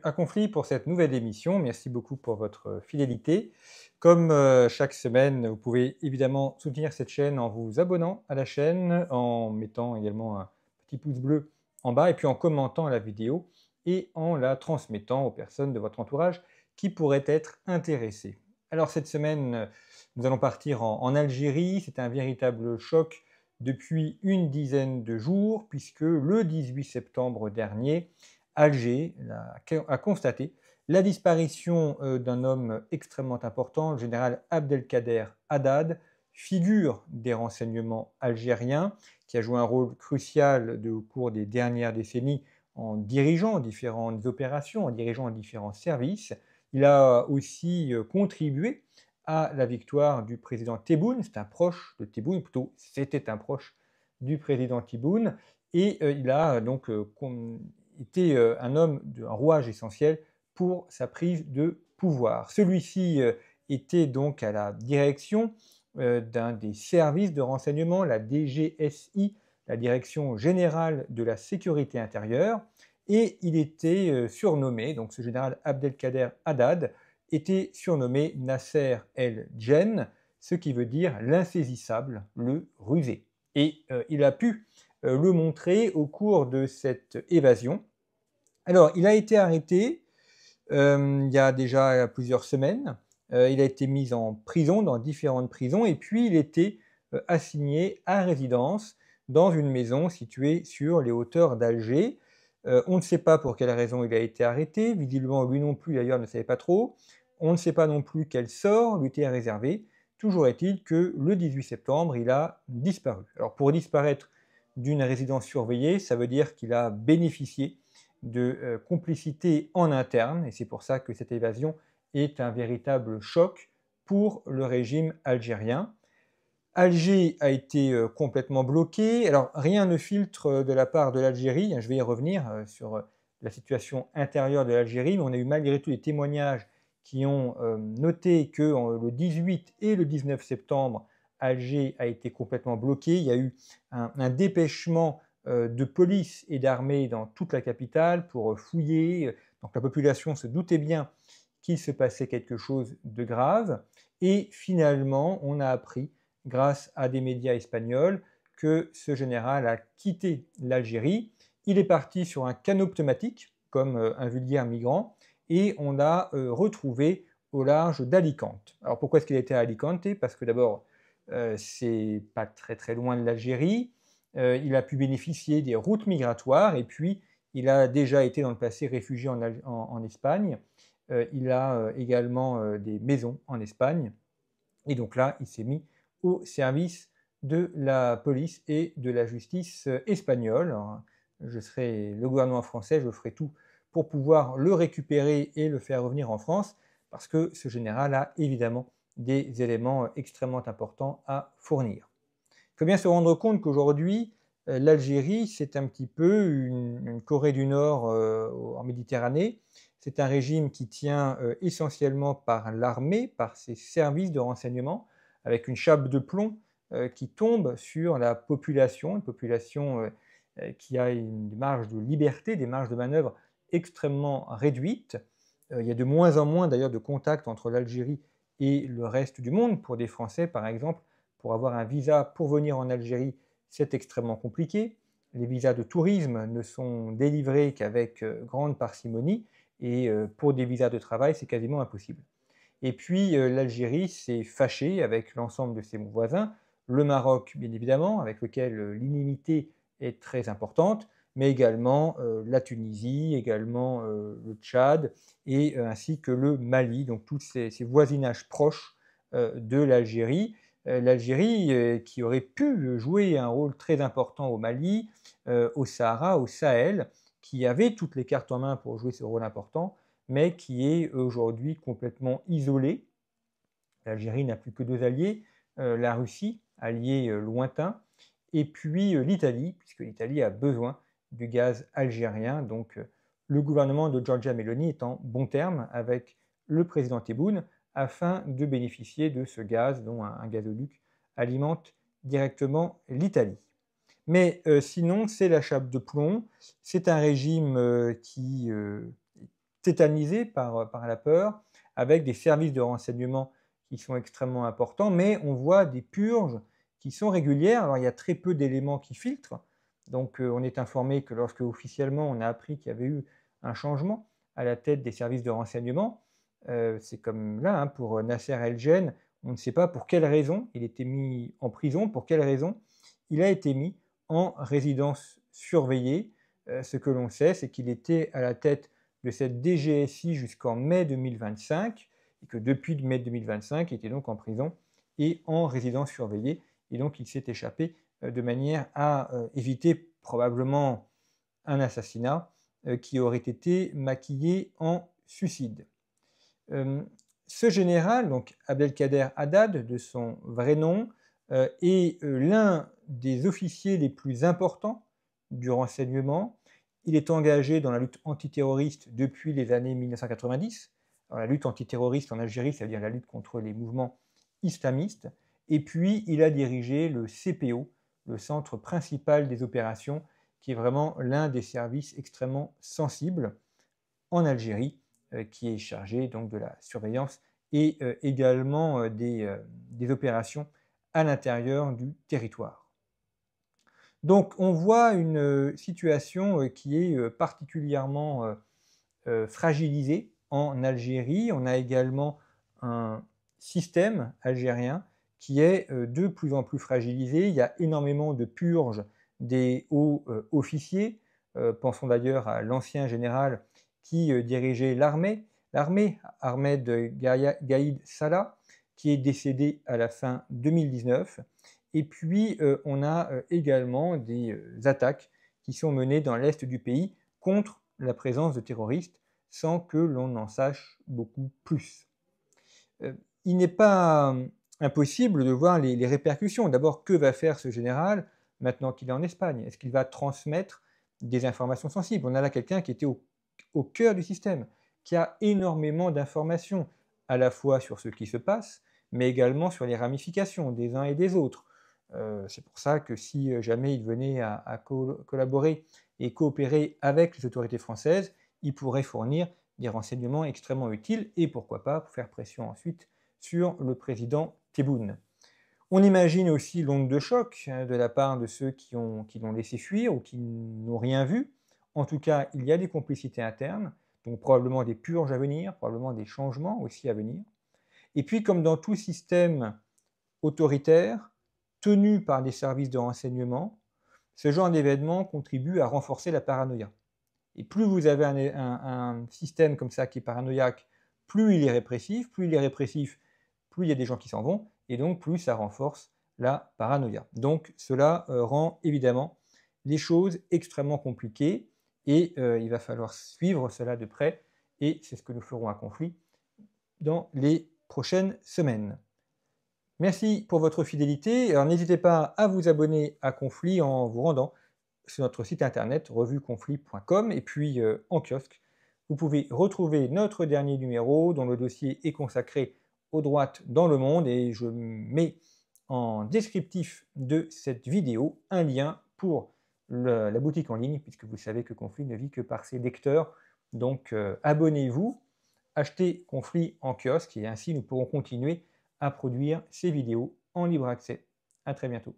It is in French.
à Conflit pour cette nouvelle émission. Merci beaucoup pour votre fidélité. Comme chaque semaine, vous pouvez évidemment soutenir cette chaîne en vous abonnant à la chaîne, en mettant également un petit pouce bleu en bas et puis en commentant la vidéo et en la transmettant aux personnes de votre entourage qui pourraient être intéressées. Alors cette semaine, nous allons partir en Algérie. C'est un véritable choc depuis une dizaine de jours puisque le 18 septembre dernier, Alger a constaté la disparition d'un homme extrêmement important, le général Abdelkader Haddad, figure des renseignements algériens, qui a joué un rôle crucial au cours des dernières décennies en dirigeant différentes opérations, en dirigeant différents services. Il a aussi contribué à la victoire du président Tebboune. C'est un proche de Tebboune, plutôt c'était un proche du président Tebboune, et il a donc était un homme d'un rouage essentiel pour sa prise de pouvoir. Celui-ci était donc à la direction d'un des services de renseignement, la DGSI, la Direction générale de la sécurité intérieure, et il était surnommé, donc ce général Abdelkader Haddad, était surnommé Nasser el-Djenn, ce qui veut dire l'insaisissable, le rusé. Et il a pu le montrer au cours de cette évasion. Alors, il a été arrêté il y a déjà plusieurs semaines. Il a été mis en prison, dans différentes prisons, et puis il était assigné à résidence dans une maison située sur les hauteurs d'Alger. On ne sait pas pour quelle raison il a été arrêté, visiblement lui non plus d'ailleurs ne savait pas trop. On ne sait pas non plus quel sort lui était réservé. Toujours est-il que le 18 septembre, il a disparu. Alors pour disparaître d'une résidence surveillée, ça veut dire qu'il a bénéficié de complicité en interne, et c'est pour ça que cette évasion est un véritable choc pour le régime algérien. Alger a été complètement bloqué. Alors rien ne filtre de la part de l'Algérie, je vais y revenir sur la situation intérieure de l'Algérie, mais on a eu malgré tout des témoignages qui ont noté que le 18 et le 19 septembre, Alger a été complètement bloqué. Il y a eu un dépêchement de police et d'armée dans toute la capitale pour fouiller. Donc la population se doutait bien qu'il se passait quelque chose de grave. Et finalement, on a appris, grâce à des médias espagnols, que ce général a quitté l'Algérie. Il est parti sur un canot pneumatique, comme un vulgaire migrant, et on l'a retrouvé au large d'Alicante. Alors pourquoi est-ce qu'il était à Alicante? Parce que d'abord, c'est pas très très loin de l'Algérie. Il a pu bénéficier des routes migratoires et puis il a déjà été dans le passé réfugié en Espagne. Il a également des maisons en Espagne. Et donc là, il s'est mis au service de la police et de la justice espagnole. Alors, je serai le gouvernement français, je ferai tout pour pouvoir le récupérer et le faire revenir en France, parce que ce général a évidemment des éléments extrêmement importants à fournir. Il faut bien se rendre compte qu'aujourd'hui, l'Algérie, c'est un petit peu une Corée du Nord en Méditerranée. C'est un régime qui tient essentiellement par l'armée, par ses services de renseignement, avec une chape de plomb qui tombe sur la population, une population qui a une marge de liberté, des marges de manœuvre extrêmement réduites. Il y a de moins en moins d'ailleurs de contacts entre l'Algérie et le reste du monde. Pour des Français, par exemple, pour avoir un visa pour venir en Algérie, c'est extrêmement compliqué. Les visas de tourisme ne sont délivrés qu'avec grande parcimonie et pour des visas de travail, c'est quasiment impossible. Et puis l'Algérie s'est fâchée avec l'ensemble de ses voisins, le Maroc bien évidemment, avec lequel l'inimité est très importante, mais également la Tunisie, également le Tchad, et ainsi que le Mali, donc tous ces voisinages proches de l'Algérie. L'Algérie qui aurait pu jouer un rôle très important au Mali, au Sahara, au Sahel, qui avait toutes les cartes en main pour jouer ce rôle important, mais qui est aujourd'hui complètement isolée. L'Algérie n'a plus que deux alliés, la Russie, allié lointain, et puis l'Italie, puisque l'Italie a besoin du gaz algérien. Donc le gouvernement de Giorgia Meloni est en bon terme avec le président Tebboune afin de bénéficier de ce gaz dont un gazoduc alimente directement l'Italie. Mais sinon, c'est la chape de plomb. C'est un régime qui est tétanisés par la peur, avec des services de renseignement qui sont extrêmement importants, mais on voit des purges qui sont régulières. Alors il y a très peu d'éléments qui filtrent, donc on est informé que lorsque officiellement on a appris qu'il y avait eu un changement à la tête des services de renseignement, c'est comme là, hein, pour Nasser El-Gen, on ne sait pas pour quelle raison il était mis en prison, pour quelle raison il a été mis en résidence surveillée. Ce que l'on sait, c'est qu'il était à la tête de cette DGSI jusqu'en mai 2025 et que depuis mai 2025, il était donc en prison et en résidence surveillée. Et donc, il s'est échappé de manière à éviter probablement un assassinat qui aurait été maquillé en suicide. Ce général, donc Abdelkader Haddad, de son vrai nom, est l'un des officiers les plus importants du renseignement. Il est engagé dans la lutte antiterroriste depuis les années 1990. Alors, la lutte antiterroriste en Algérie, c'est-à-dire la lutte contre les mouvements islamistes. Et puis, il a dirigé le CPO, le Centre principal des opérations, qui est vraiment l'un des services extrêmement sensibles en Algérie, qui est chargé donc de la surveillance et également des opérations à l'intérieur du territoire. Donc on voit une situation qui est particulièrement fragilisée en Algérie. On a également un système algérien qui est de plus en plus fragilisé. Il y a énormément de purges des hauts officiers. Pensons d'ailleurs à l'ancien général qui dirigeait l'armée, Ahmed Gaïd Salah, qui est décédé à la fin 2019. Et puis, on a également des attaques qui sont menées dans l'est du pays contre la présence de terroristes sans que l'on en sache beaucoup plus. Il n'est pas impossible de voir les répercussions. D'abord, que va faire ce général maintenant qu'il est en Espagne? Est-ce qu'il va transmettre des informations sensibles? On a là quelqu'un qui était au cœur du système, qui a énormément d'informations, à la fois sur ce qui se passe, mais également sur les ramifications des uns et des autres. C'est pour ça que si jamais il venait à collaborer et coopérer avec les autorités françaises, il pourrait fournir des renseignements extrêmement utiles et pourquoi pas faire pression ensuite sur le président Tebboune. On imagine aussi l'onde de choc de la part de ceux qui l'ont laissé fuir ou qui n'ont rien vu. En tout cas, il y a des complicités internes, donc probablement des purges à venir, probablement des changements aussi à venir. Et puis, comme dans tout système autoritaire, tenu par des services de renseignement, ce genre d'événement contribue à renforcer la paranoïa. Et plus vous avez un système comme ça qui est paranoïaque, plus il est répressif, plus il y a des gens qui s'en vont, et donc plus ça renforce la paranoïa. Donc cela rend évidemment les choses extrêmement compliquées, et il va falloir suivre cela de près, et c'est ce que nous ferons à Conflit dans les prochaines semaines. Merci pour votre fidélité. Alors n'hésitez pas à vous abonner à Conflit en vous rendant sur notre site internet revueconflit.com et puis en kiosque. Vous pouvez retrouver notre dernier numéro dont le dossier est consacré aux droites dans le monde et je mets en descriptif de cette vidéo un lien pour la boutique en ligne puisque vous savez que Conflit ne vit que par ses lecteurs. Donc abonnez-vous, achetez Conflit en kiosque et ainsi nous pourrons continuer à produire ces vidéos en libre accès. À très bientôt.